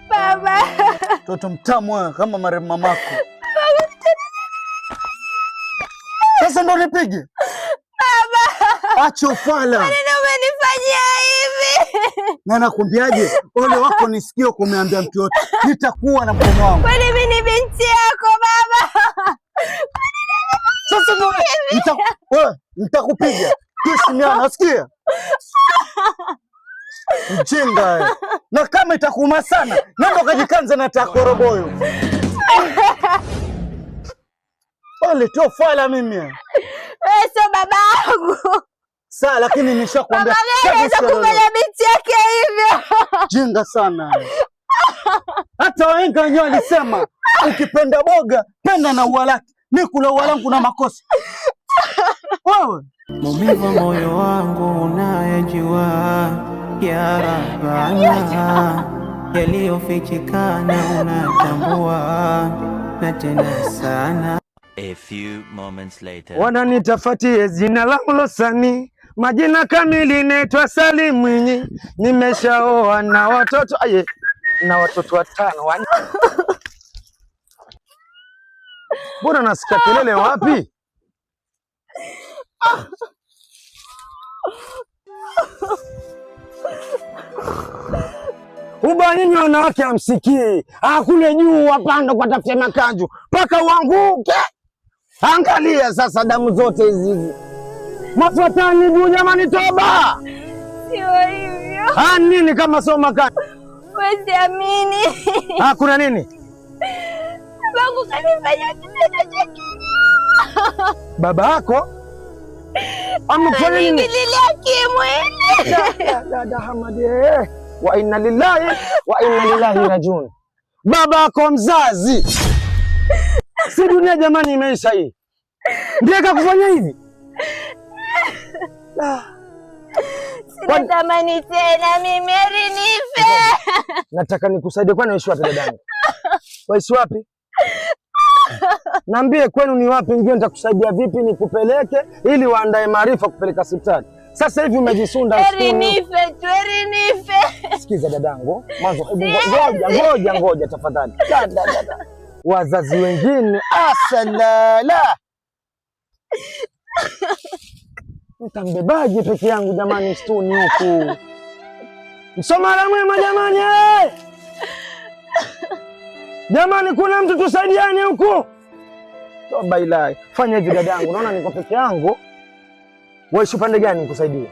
Baba. Mtoto mtamu kama marehemu mamako. Sasa ndo nipige? Baba. Acha ufala. Kwa nini umenifanyia hivi? Na nakwambiaje? Ole wako nisikio kumeambia mtu yote. Nitakuwa na mkono wangu. Kwani mimi ni binti yako baba? Sasa ndo nitakupiga. Kishimiana, nasikia? Mjinga. Na kama itakuuma sana, nenda ukajikanze na takoroboyo. Ole tu fala mimi. Wewe sio babangu. Sawa, lakini nishakwambia. Baba anaweza kufanya binti yake hivyo. Jinga sana. Hata wahenga wenyewe walisema ukipenda boga penda na ua lake. Mimi kula ua langu na makosa. Wewe maumivu moyo wangu unayajua, ya Rabbana, yaliyofichikana unatambua, na tena sana. A few moments later. Wananitafutie jina langu Losani, majina kamili naitwa Salim Mwinyi, nimeshaoa na watoto na watoto 5. Mbona nasikia kelele wapi? Uba nyinyi wanawake hamsikii. Kule juu wapanda kwa tafutia makanju mpaka uanguke. Angalia sasa damu zote hizi. Mafuatani juu jamani, toba. Sio hivyo. Nini kama sio makanju? Wewe siamini. Kuna nini? Babangu kanifanya kitendo cha kinyama. Baba yako? Amefanya nini? Nililia kimwili. Dada Hamadi. Wa inna lillahi wa inna ilaihi rajiun. Baba yako mzazi. Si dunia jamani imeisha hii. Ndiye kakufanya hivi? Sinatamani tena mimi nife. Nataka nikusaidie. Kwani waishi wapi dadangu? Waishi wapi? Niambie kwenu ni wapi, ndio nitakusaidia vipi nikupeleke ili waandae maarifa kupeleka hospitali. Sasa hivi umejisunda heri nife tu, heri nife. Sikiza dadangu, mwanzo ngoja tafadhali. Dada. Wazazi wengine asalala. Nitambebaje peke yangu jamani stuni huku? Msomala mwema jamani. Jamani kuna mtu tusaidiane huku. Toba ilahi. Fanya hivi dadangu, naona niko peke yangu. Wewe upande gani nikusaidie?